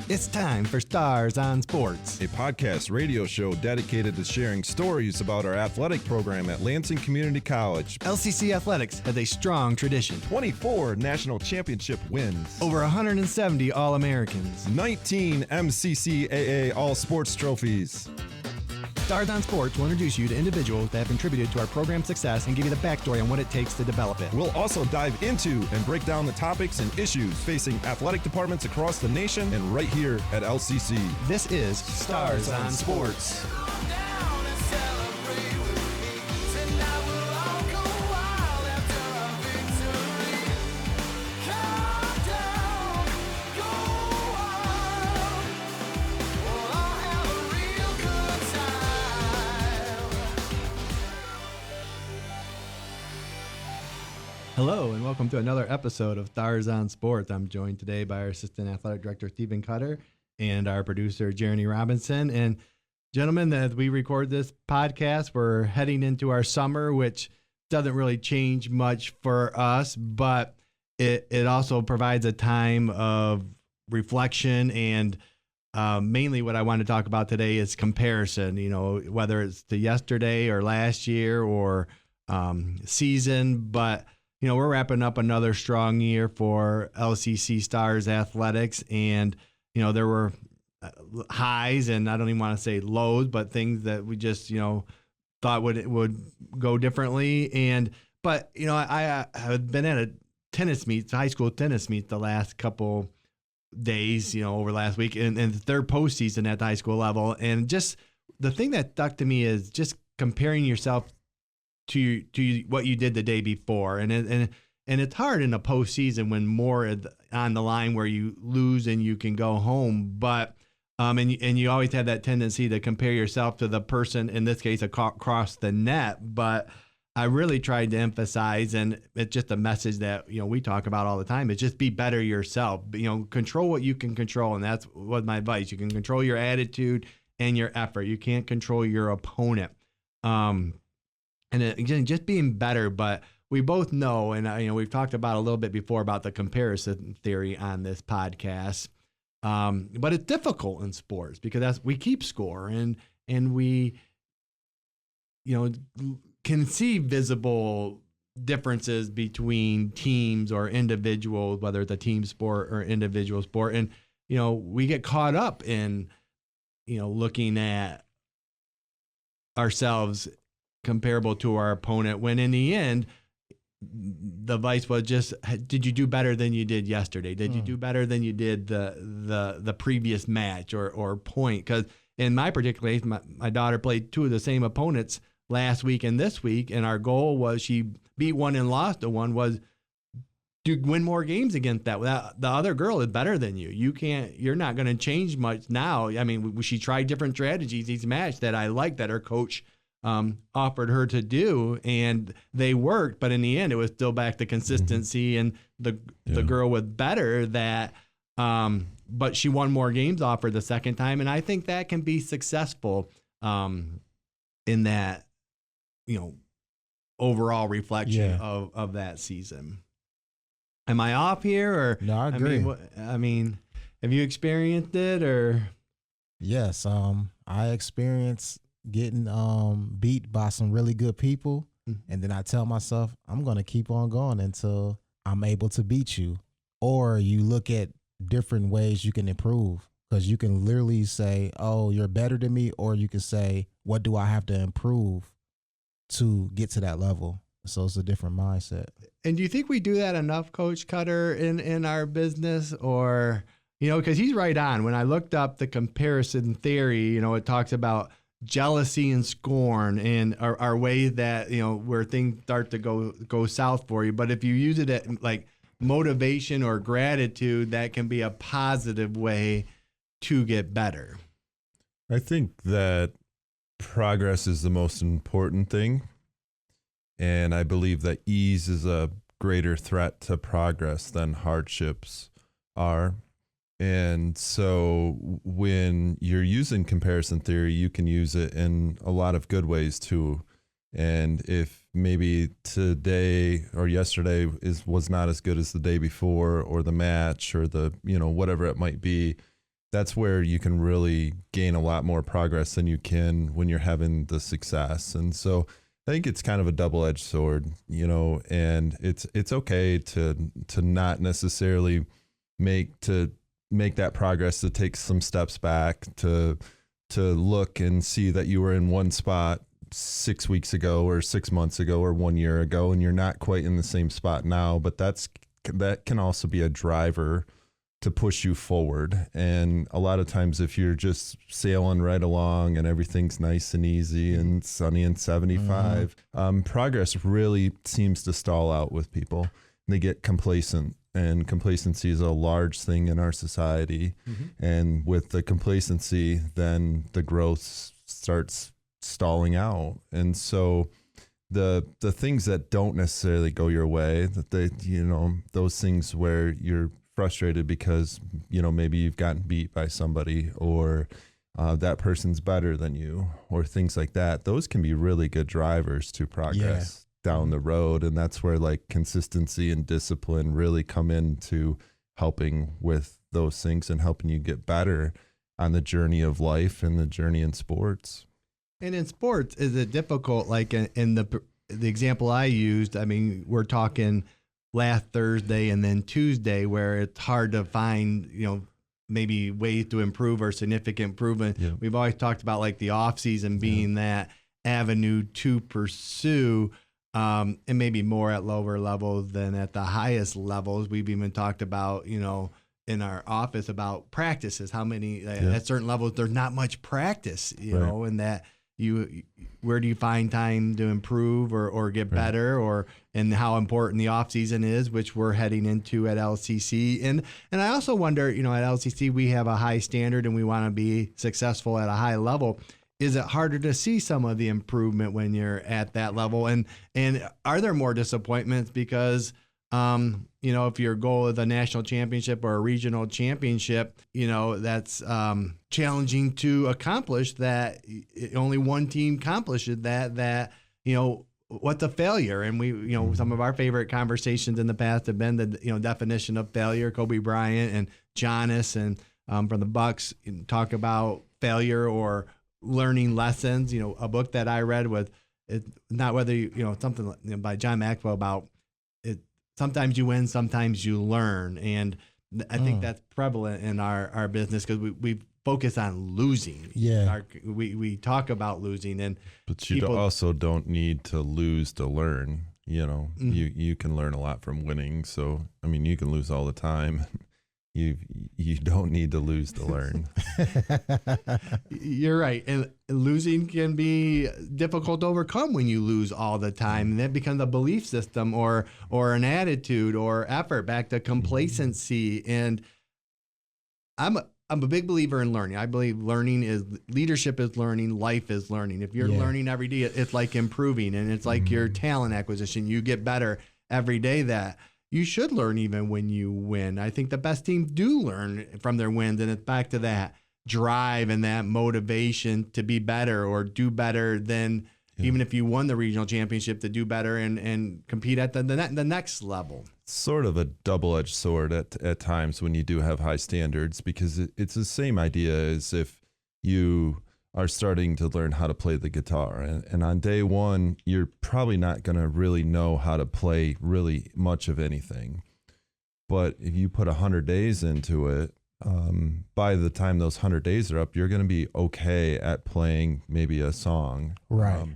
It's time for Stars on Sports, a podcast radio show dedicated to sharing stories about our athletic program at Lansing Community College. LCC Athletics has a strong tradition. 24 national championship wins. Over 170 All-Americans. 19 MCCAA All-Sports trophies. Stars on Sports will introduce you to individuals that have contributed to our program's success and give you the backstory on what it takes to develop it. We'll also dive into and break down the topics and issues facing athletic departments across the nation and right here at LCC. This is Stars on Sports. Hello and welcome to another episode of Stars on Sports. I'm joined today by our Assistant Athletic Director, Stephen Cutter, and our producer, Jereny Robinson. And gentlemen, as we record this podcast, we're heading into our summer, which doesn't really change much for us, but it also provides a time of reflection. And mainly what I want to talk about today is comparison, you know, whether it's to yesterday or last year or season, but you know, we're wrapping up another strong year for LCC Stars Athletics, and you know there were highs, and I don't even want to say lows, but things that we just thought would go differently. But you know, I have been at a tennis meet, high school tennis meet, the last couple days, over last week, and the third postseason at the high school level, and just the thing that stuck to me is just comparing yourself to what you did the day before, and it's hard in a postseason when more on the line where you lose and you can go home, but and you always have that tendency to compare yourself to the person, in this case across the net. But I really tried to emphasize, and it's just a message that we talk about all the time, is just be better yourself. Control what you can control, and that's what my advice. You can control your attitude and your effort. You can't control your opponent. And again, just being better, but we both know, and we've talked about a little bit before about the comparison theory on this podcast. But it's difficult in sports because we keep score, and we can see visible differences between teams or individuals, whether it's a team sport or individual sport, and we get caught up in looking at ourselves comparable to our opponent, when in the end the advice was just, did you do better than you did yesterday? Did you do better than you did the previous match or point? Because in my particular case, my daughter played two of the same opponents last week and this week, and our goal was, she beat one and lost to one, was to win more games against that. The other girl is better than you. You're not going to change much now. I mean, she tried different strategies each match that I liked, that her coach offered her to do, and they worked, but in the end it was still back to consistency, and the girl was better, but she won more games off her the second time, and I think that can be successful in that overall reflection of that season. Am I off here, or no? I agree. I mean, have you experienced it, or? Yes, I experienced getting beat by some really good people, and then I tell myself I'm going to keep on going until I'm able to beat you. Or you look at different ways you can improve, because you can literally say, oh, you're better than me, or you can say, what do I have to improve to get to that level? So it's a different mindset. And do you think we do that enough, Coach Cutter, in our business? Or because he's right on. When I looked up the comparison theory, it talks about jealousy and scorn, and are ways that where things start to go south for you. But if you use it at like motivation or gratitude, that can be a positive way to get better. I think that progress is the most important thing, and I believe that ease is a greater threat to progress than hardships are. And so when you're using comparison theory, you can use it in a lot of good ways too. And if maybe today or yesterday was not as good as the day before, or the match, or the, whatever it might be, that's where you can really gain a lot more progress than you can when you're having the success. And so I think it's kind of a double-edged sword, you know, and it's okay to not necessarily make that progress, to take some steps back, to look and see that you were in one spot 6 weeks ago or 6 months ago or 1 year ago, and you're not quite in the same spot now, but that can also be a driver to push you forward. And a lot of times if you're just sailing right along and everything's nice and easy and sunny and 75, progress really seems to stall out with people. They get complacent, and complacency is a large thing in our society. And with the complacency, then the growth starts stalling out. And so the things that don't necessarily go your way, that they, you know, those things where you're frustrated because, you know, maybe you've gotten beat by somebody, or that person's better than you, or things like that, those can be really good drivers to progress down the road. And that's where like consistency and discipline really come into helping with those things and helping you get better on the journey of life and the journey in sports. And in sports, is it difficult? Like in the example I used, I mean, we're talking last Thursday and then Tuesday, where it's hard to find, you know, maybe ways to improve or significant improvement. Yeah. We've always talked about like the off season being that avenue to pursue, and maybe more at lower levels than at the highest levels. We've even talked about, you know, in our office about practices, how many at certain levels, there's not much practice, you know, and that where do you find time to improve or get better, and how important the off season is, which we're heading into at LCC. And I also wonder, you know, at LCC, we have a high standard and we want to be successful at a high level. Is it harder to see some of the improvement when you're at that level? And are there more disappointments because, you know, if your goal is a national championship or a regional championship, you know, that's challenging to accomplish, that only one team accomplishes that, you know, what's a failure? And we, you know, some of our favorite conversations in the past have been the, you know, definition of failure. Kobe Bryant and Giannis and from the Bucks talk about failure or learning lessons. You know, a book that I read with it, not whether you know, something by John Maxwell about it. Sometimes you win, sometimes you learn. And I think that's prevalent in our business because we focus on losing. Yeah. We talk about losing. But you also don't need to lose to learn. You know, you can learn a lot from winning. So, I mean, you can lose all the time. You don't need to lose to learn. You're right. And losing can be difficult to overcome when you lose all the time. And that becomes a belief system or an attitude or effort, back to complacency. And I'm a big believer in learning. I believe leadership is learning, life is learning. If you're learning every day, it's like improving, and it's like your talent acquisition. You get better every day. That you should learn even when you win. I think the best teams do learn from their wins, and it's back to that drive and that motivation to be better or do better than even if you won the regional championship, to do better and compete at the next level. Sort of a double-edged sword at times when you do have high standards, because it's the same idea as if you are starting to learn how to play the guitar. And on day one, you're probably not going to really know how to play really much of anything. But if you put 100 days into it, by the time those 100 days are up, you're going to be okay at playing maybe a song. Right.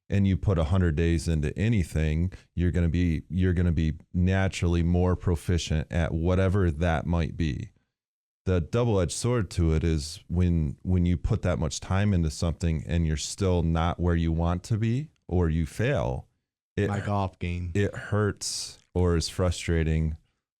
And you put 100 days into anything, you're going to be naturally more proficient at whatever that might be. The double-edged sword to it is when you put that much time into something and you're still not where you want to be, or you fail. My golf game. It hurts or is frustrating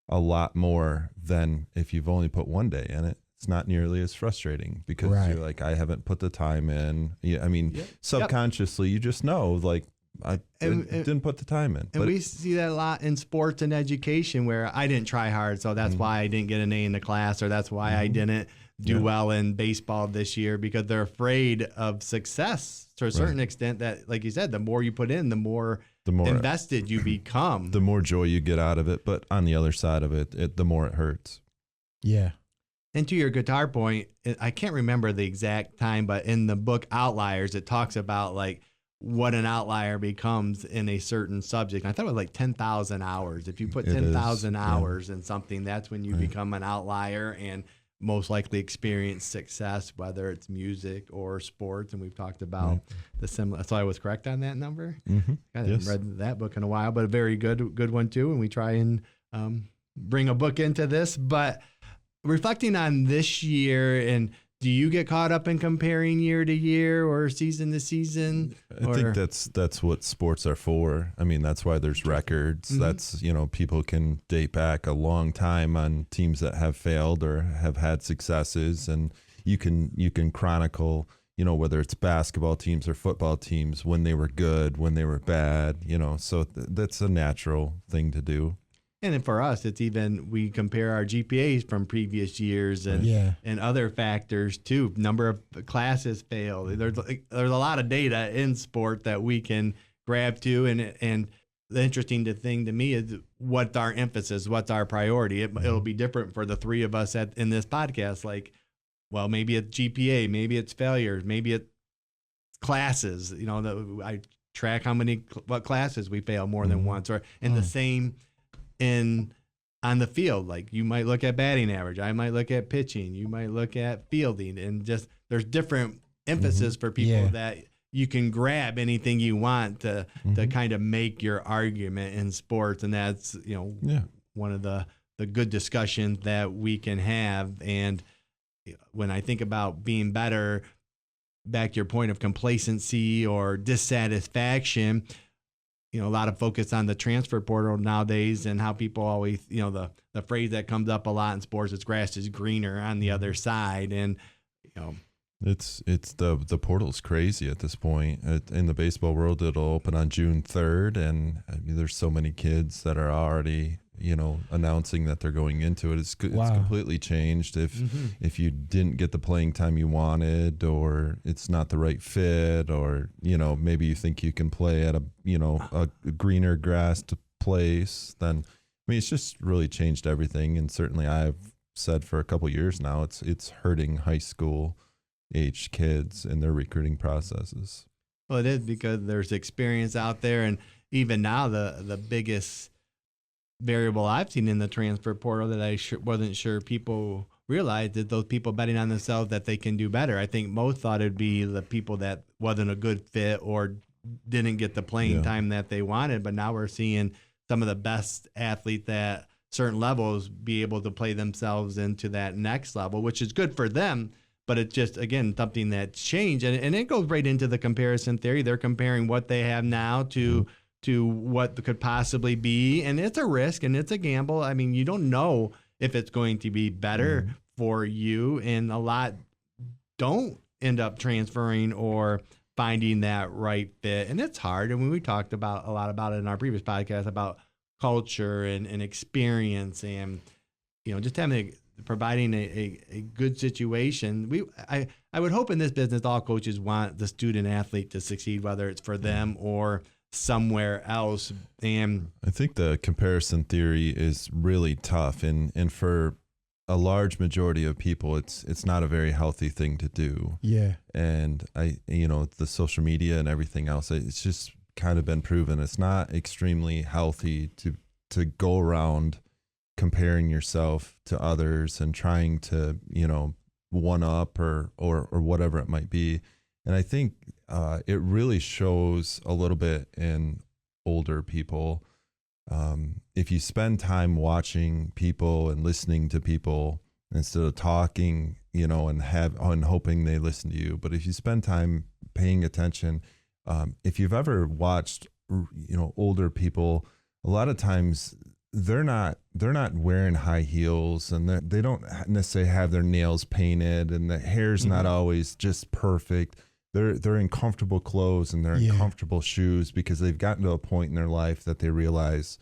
a lot more than if you've only put 1 day in it. It's not nearly as frustrating because you're like, I haven't put the time in. Yeah, I mean, subconsciously, you just know, like, I didn't put the time in. And we see that a lot in sports and education, where I didn't try hard, so that's why I didn't get an A in the class, or that's why I didn't do well in baseball this year, because they're afraid of success to a certain extent. That, like you said, the more you put in, the more invested you become. The more joy you get out of it, but on the other side of it, the more it hurts. Yeah. And to your guitar point, I can't remember the exact time, but in the book Outliers, it talks about like what an outlier becomes in a certain subject. And I thought it was like 10,000 hours. If you put 10,000 hours in something, that's when you become an outlier and most likely experience success, whether it's music or sports. And we've talked about the similar. So I was correct on that number. I haven't read that book in a while, but a very good one too. And we try and bring a book into this, but reflecting on this year, and do you get caught up in comparing year to year or season to season? I think that's what sports are for. I mean, that's why there's records. That's, people can date back a long time on teams that have failed or have had successes, and you can chronicle, whether it's basketball teams or football teams, when they were good, when they were bad, so that's a natural thing to do. And then for us, it's even, we compare our GPAs from previous years and other factors too. Number of classes failed. There's a lot of data in sport that we can grab to. And the interesting thing to me is what's our emphasis, what's our priority. It'll be different for the three of us in this podcast. Like, well, maybe it's GPA, maybe it's failures, maybe it's classes. I track what classes we fail more than once, or the same on the field. Like, you might look at batting average, I might look at pitching, you might look at fielding, and just there's different emphasis for people that you can grab anything you want to kind of make your argument in sports. And that's one of the good discussions that we can have. And when I think about being better, back to your point of complacency or dissatisfaction, a lot of focus on the transfer portal nowadays and how people always, the phrase that comes up a lot in sports is grass is greener on the other side. And, it's the portal's crazy at this point. In the baseball world, it'll open on June 3rd. And I mean, there's so many kids that are already, announcing that they're going into it. It's completely changed. If you didn't get the playing time you wanted, or it's not the right fit, or, maybe you think you can play at a greener grassed place, then, I mean, it's just really changed everything. And certainly I've said for a couple years now, it's hurting high school age kids in their recruiting processes. Well, it is, because there's experience out there. And even now, the biggest variable I've seen in the transfer portal that I wasn't sure people realized is those people betting on themselves that they can do better. I think most thought it'd be the people that wasn't a good fit or didn't get the playing time that they wanted. But now we're seeing some of the best athletes at certain levels be able to play themselves into that next level, which is good for them. But it's just, again, something that's changed. And it goes right into the comparison theory. They're comparing what they have now to what could possibly be. And it's a risk and it's a gamble. I mean, you don't know if it's going to be better for you. And a lot don't end up transferring or finding that right fit. And it's hard. And we talked a lot about it in our previous podcast about culture and experience and, just providing a good situation. I would hope in this business, all coaches want the student athlete to succeed, whether it's for them or somewhere else. And I think the comparison theory is really tough, and for a large majority of people, it's not a very healthy thing to do. Yeah. And the social media and everything else, it's just kind of been proven it's not extremely healthy to go around comparing yourself to others and trying to, one up or whatever it might be. And I think it really shows a little bit in older people. If you spend time watching people and listening to people instead of talking, and hoping they listen to you, but if you spend time paying attention, if you've ever watched, older people, a lot of times they're not wearing high heels, and they don't necessarily have their nails painted, and the hair's not always just perfect. They're in comfortable clothes and they're in comfortable shoes because they've gotten to a point in their life that they realize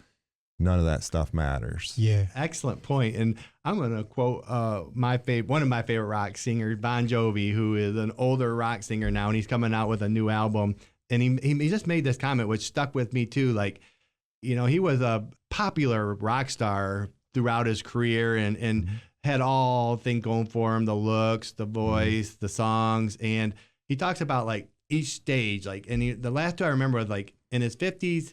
none of that stuff matters. Yeah. Excellent point. And I'm going to quote one of my favorite rock singers, Bon Jovi, who is an older rock singer now, and he's coming out with a new album. And he just made this comment, which stuck with me too. Like, he was a popular rock star throughout his career and had all thing going for him, the looks, the voice, the songs. And he talks about like each stage, like, and the last two I remember was like in his 50s,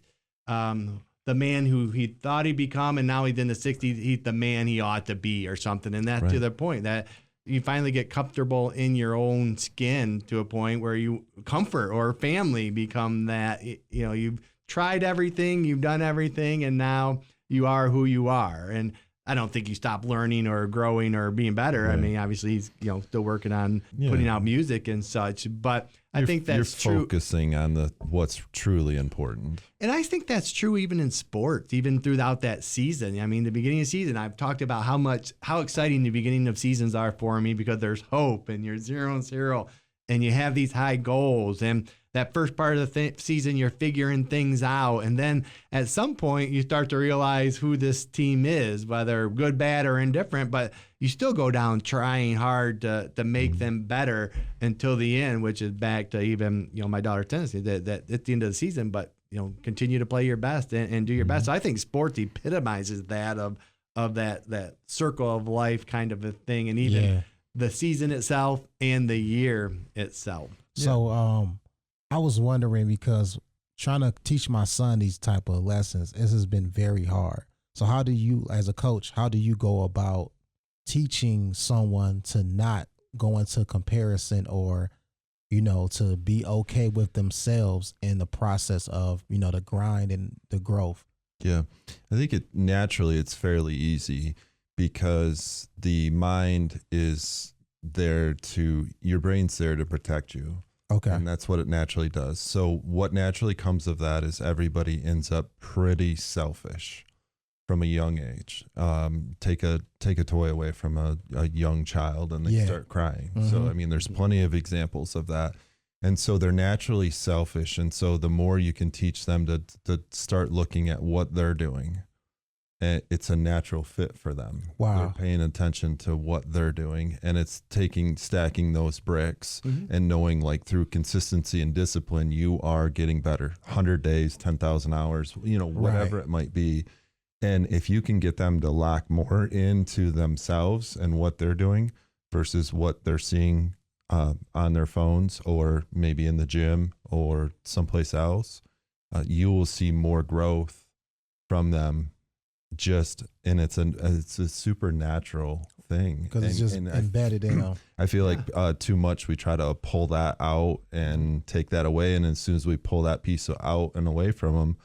the man who he thought he'd become, and now he's in the 60s, he's the man he ought to be or something. And that's to the point that you finally get comfortable in your own skin to a point where you comfort or family become that, you know, you've tried everything, you've done everything, and now you are who you are. And I don't think you stop learning or growing or being better. I mean, obviously he's, you know, still working on putting out music and such, but I think that's true. You're focusing on what's truly important. And I think that's true even in sports, even throughout that season. I mean, the beginning of the season, I've talked about how exciting the beginning of seasons are for me because there's hope and you're 0-0 and you have these high goals. And that first part of the season, you're figuring things out. And then at some point, you start to realize who this team is, whether good, bad, or indifferent. But you still go down trying hard to make them better until the end, which is back to even, you know, my daughter's tendency that at the end of the season, but, you know, continue to play your best and do your best. So I think sports epitomizes that of that circle of life kind of a thing, and even the season itself and the year itself. So, I was wondering, because trying to teach my son these type of lessons, this has been very hard. So how do you, as a coach, how do you go about teaching someone to not go into comparison or, you know, to be okay with themselves in the process of, you know, the grind and the growth? Yeah, I think it's fairly easy because the mind is your brain's there to protect you. Okay. And that's what it naturally does. So what naturally comes of that is everybody ends up pretty selfish from a young age. Take a toy away from a young child and they start crying. So, I mean, there's plenty of examples of that. And so they're naturally selfish. And so the more you can teach them to start looking at what they're doing, it's a natural fit for them. Wow. They're paying attention to what they're doing, and it's stacking those bricks and knowing, like, through consistency and discipline, you are getting better. 100 days, 10,000 hours, you know, whatever it might be. And if you can get them to lock more into themselves and what they're doing versus what they're seeing on their phones or maybe in the gym or someplace else, you will see more growth from them. And it's a supernatural thing because it's just embedded in them. I feel like too much we try to pull that out and take that away, and as soon as we pull that piece out and away from them,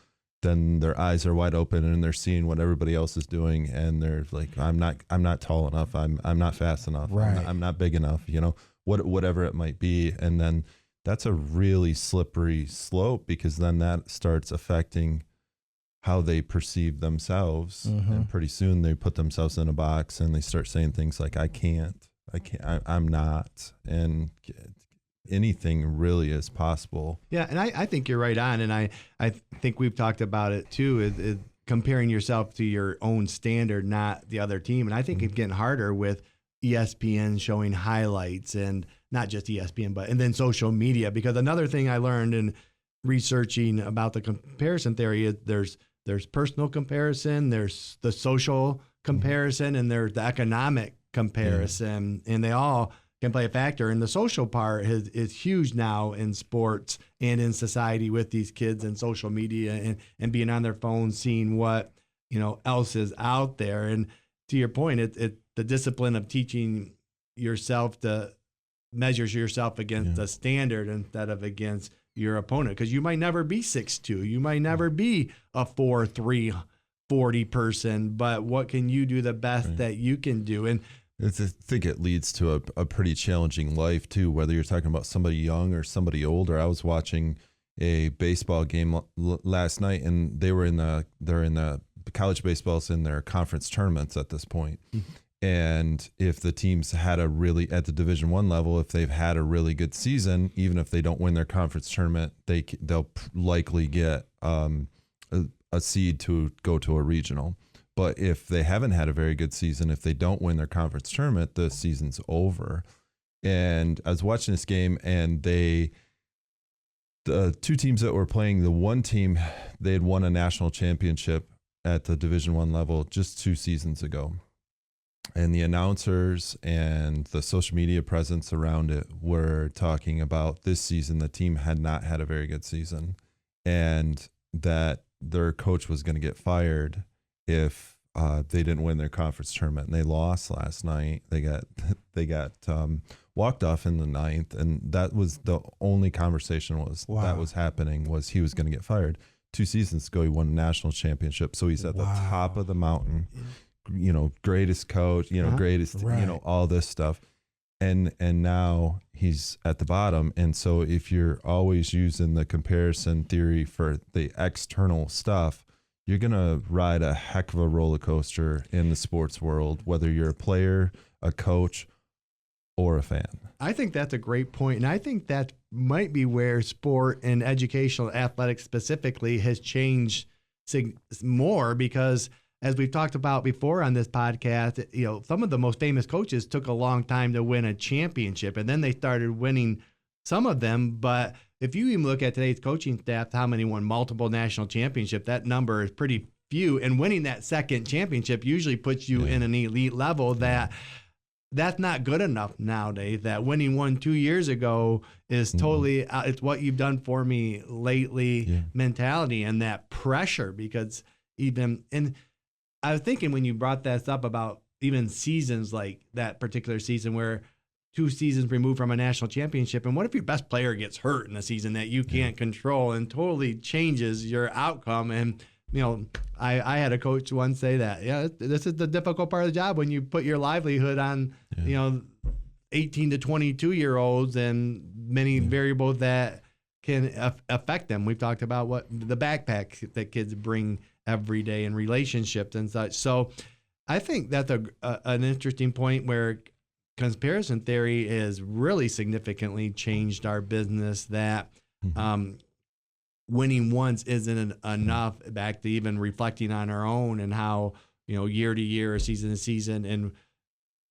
then their eyes are wide open and they're seeing what everybody else is doing, and they're like, I'm not tall enough, I'm not fast enough, I'm not big enough, you know, whatever it might be. And then that's a really slippery slope, because then that starts affecting how they perceive themselves. And pretty soon they put themselves in a box and they start saying things like, I'm not, and anything really is possible. Yeah. And I think you're right on. And I think we've talked about it too, is comparing yourself to your own standard, not the other team. And I think it's getting harder with ESPN showing highlights, and not just ESPN, and then social media. Because another thing I learned in researching about the comparison theory is there's personal comparison, there's the social comparison, and there's the economic comparison, and they all can play a factor. And the social part is huge now in sports and in society with these kids and social media and being on their phones, seeing what, you know, else is out there. And to your point, it the discipline of teaching yourself to measure yourself against the standard instead of against your opponent, because you might never be 6'2", you might never be a 4'3", 40 person, but what can you do the best that you can do? And I think it leads to a pretty challenging life too, whether you're talking about somebody young or somebody older. I was watching a baseball game last night, and they're in the college baseball's in their conference tournaments at this point. And if the teams had at the Division I level, if they've had a really good season, even if they don't win their conference tournament, they'll likely get a seed to go to a regional. But if they haven't had a very good season, if they don't win their conference tournament, the season's over. And I was watching this game, and the two teams that were playing, the one team, they had won a national championship at the Division I level just 2 seasons ago. and the announcers and the social media presence around it were talking about this season the team had not had a very good season, and that their coach was going to get fired if they didn't win their conference tournament. And they lost last night. They got walked off in the ninth, and that was the only conversation that was happening, was he was going to get fired. 2 seasons ago, he won a national championship, so he's at the top of the mountain. Greatest coach, greatest, Right. all this stuff. And now he's at the bottom. And so if you're always using the comparison theory for the external stuff, you're going to ride a heck of a roller coaster in the sports world, whether you're a player, a coach, or a fan. I think that's a great point, and I think that might be where sport and educational athletics specifically has changed more, because as we've talked about before on this podcast, some of the most famous coaches took a long time to win a championship, and then they started winning some of them. But if you even look at today's coaching staff, how many won multiple national championships, that number is pretty few. And winning that second championship usually puts you in an elite level that's not good enough nowadays. That winning one 2 years ago is totally, it's what you've done for me lately mentality, and that pressure. Because and I was thinking when you brought that up about even seasons like that particular season where 2 seasons removed from a national championship, and what if your best player gets hurt in a season that you can't control and totally changes your outcome? And I had a coach once say that, this is the difficult part of the job when you put your livelihood on, 18 to 22-year-olds and many variables that can affect them. We've talked about what the backpack that kids bring every day and relationships and such. So I think that's an interesting point where comparison theory has really significantly changed our business, that winning once isn't enough, back to even reflecting on our own and how, year to year or season to season, and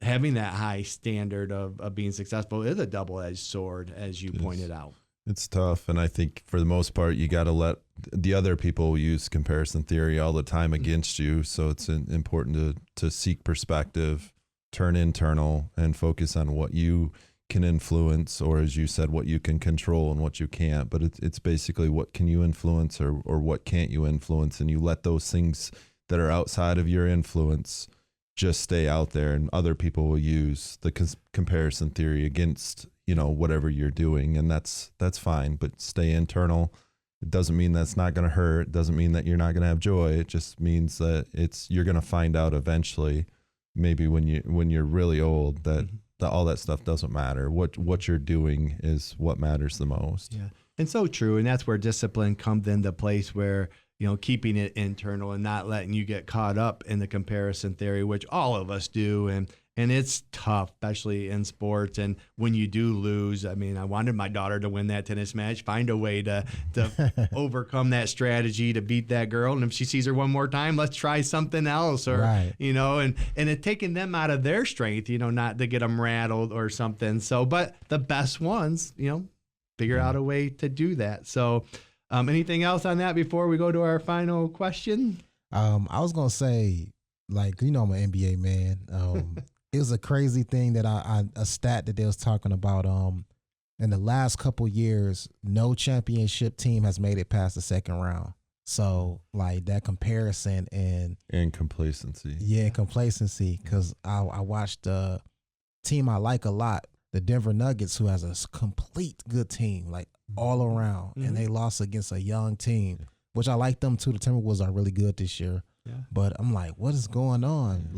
having that high standard of being successful is a double-edged sword, as you pointed out. It's tough. And I think for the most part, you got to let the other people use comparison theory all the time against you. So it's important to seek perspective, turn internal, and focus on what you can influence, or as you said, what you can control and what you can't. But it's basically what can you influence or what can't you influence, and you let those things that are outside of your influence just stay out there, and other people will use the comparison theory against whatever you're doing, and that's fine. But stay internal. It doesn't mean that's not going to hurt. It doesn't mean that you're not going to have joy. It just means that you're going to find out eventually, maybe when you're really old, that all that stuff doesn't matter. What you're doing is what matters the most. Yeah, and so true. And that's where discipline comes into place, where keeping it internal and not letting you get caught up in the comparison theory, which all of us do. And it's tough, especially in sports. And when you do lose, I wanted my daughter to win that tennis match, find a way to overcome that strategy to beat that girl. And if she sees her one more time, let's try something else, or, and it taking them out of their strength, not to get them rattled or something. So, but the best ones, figure out a way to do that. So, anything else on that before we go to our final question? I was going to say, I'm an NBA man. It was a crazy thing that a stat that they was talking about. In the last couple years, no championship team has made it past the second round. So that comparison and complacency. Yeah, complacency. Because I watched a team I like a lot, the Denver Nuggets, who has a complete good team, all around, and they lost against a young team, which I like them too. The Timberwolves are really good this year. Yeah. But I'm like, what is going on?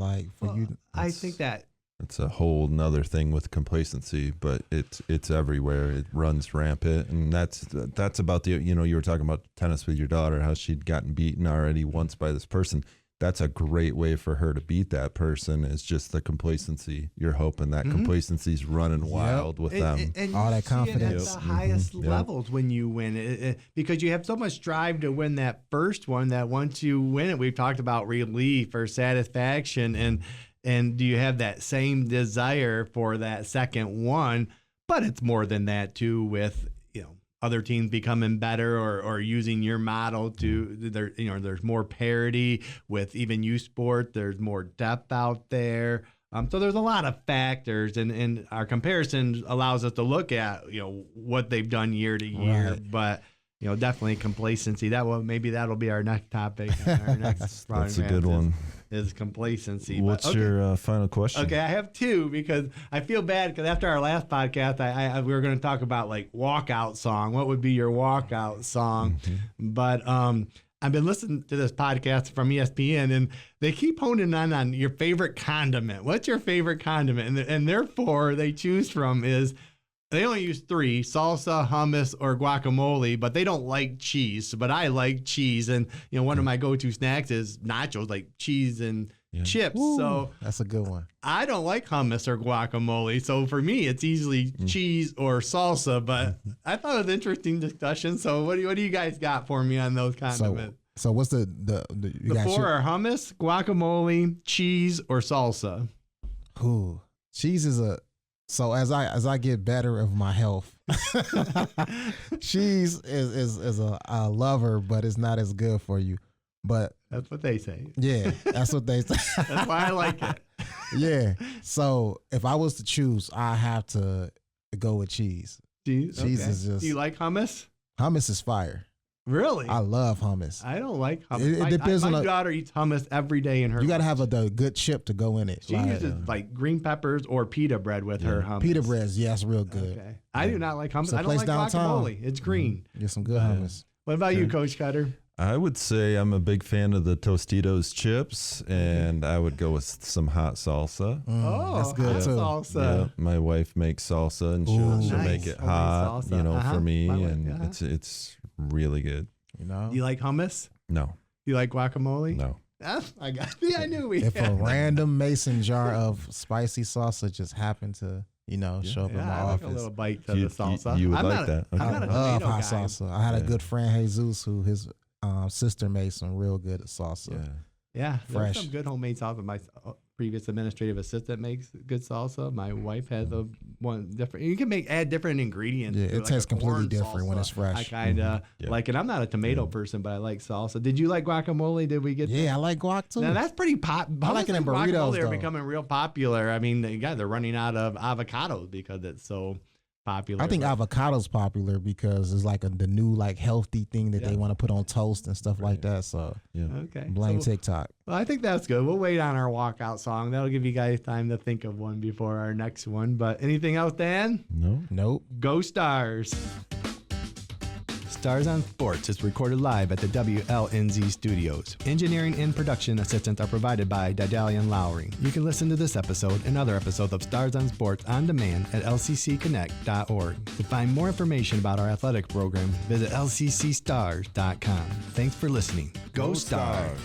I think that it's a whole nother thing with complacency, but it's everywhere. It runs rampant, and that's about you were talking about tennis with your daughter, how she'd gotten beaten already once by this person. That's a great way for her to beat that person, is just the complacency. You're hoping that complacency's running wild with them. And all that confidence. At the highest levels when you win because you have so much drive to win that first one, that once you win it, we've talked about relief or satisfaction, and do you have that same desire for that second one? But it's more than that too, with other teams becoming better or using your model to there's more parity with even youth sport. There's more depth out there. So there's a lot of factors, and our comparison allows us to look at, what they've done year to year, Right. but definitely complacency. Maybe that'll be our next topic. Our next That's a good one. Is complacency. What's But, okay. your final question? Okay, I have two because I feel bad because after our last podcast, we were going to talk about like walkout song. What would be your walkout song? Mm-hmm. But I've been listening to this podcast from ESPN, and they keep honing on your favorite condiment. What's your favorite condiment? And therefore, they choose from is they only use 3: salsa, hummus, or guacamole. But they don't like cheese. But I like cheese, and one of my go-to snacks is nachos, like cheese and chips. Ooh, so that's a good one. I don't like hummus or guacamole. So for me, it's easily cheese or salsa. But I thought it was an interesting discussion. So what do you guys got for me on those condiments? So what's the you The got 4 are hummus, guacamole, cheese, or salsa. Ooh, cheese is so as I get better of my health, cheese is a lover, but it's not as good for you. But That's what they say. yeah, that's what they say. That's why I like it. Yeah. So if I was to choose, I have to go with cheese. Cheese is just- Do you like hummus? Hummus is fire. Really? I love hummus. I don't like hummus. It depends my on daughter eats hummus every day in her You got to life. have a good chip to go in it. She uses like green peppers or pita bread with her hummus. pita bread, yeah, that's real good. Okay. I do not like hummus. It's a I don't place like downtown. guacamole. It's green. Get some good hummus. What about you, Coach Cutter? I would say I'm a big fan of the Tostitos chips, and I would go with some hot salsa. That's good hot too. salsa. Yeah, my wife makes salsa, and Ooh. she'll Nice. make it Homemade hot, salsa. for me, My wife, and it's really good. You know, Do you like hummus? No, Do you like guacamole? no. I knew we if a had. random mason jar of spicy salsa just happened to show up in my I like office, a little bite to You- the salsa. you would I'm like not that. I'm Okay. not I a love tomato hot guy. salsa. I had a Yeah. good friend, Jesus, who his sister made some real good salsa. Yeah. Yeah, there's Fresh. some good homemade salsa. My previous administrative assistant makes good salsa. My wife has a one different. You can add different ingredients. Yeah, to it like tastes a completely corn different when salsa. it's fresh. I kind of Yeah. like it. I'm not a tomato person, but I like salsa. Did you like guacamole? Did we get? Yeah, I like guac too. Now that's pretty pop. I like it in burritos, Guacamole are though. becoming real popular. I mean, they're running out of avocados because it's so popular. I think avocado's popular because it's like the new healthy thing that Yeah. they want to put on toast and stuff like that. So Yeah. Okay. blame So, TikTok. well, I think that's good. We'll wait on our walkout song. That'll give you guys time to think of one before our next one. But anything else, Dan? No. Nope. Go Stars. Stars on Sports is recorded live at the WLNZ studios. Engineering and production assistance are provided by Didalian Lowry. You can listen to this episode and other episodes of Stars on Sports on demand at lccconnect.org. To find more information about our athletic program, visit lccstars.com. Thanks for listening. Go Stars.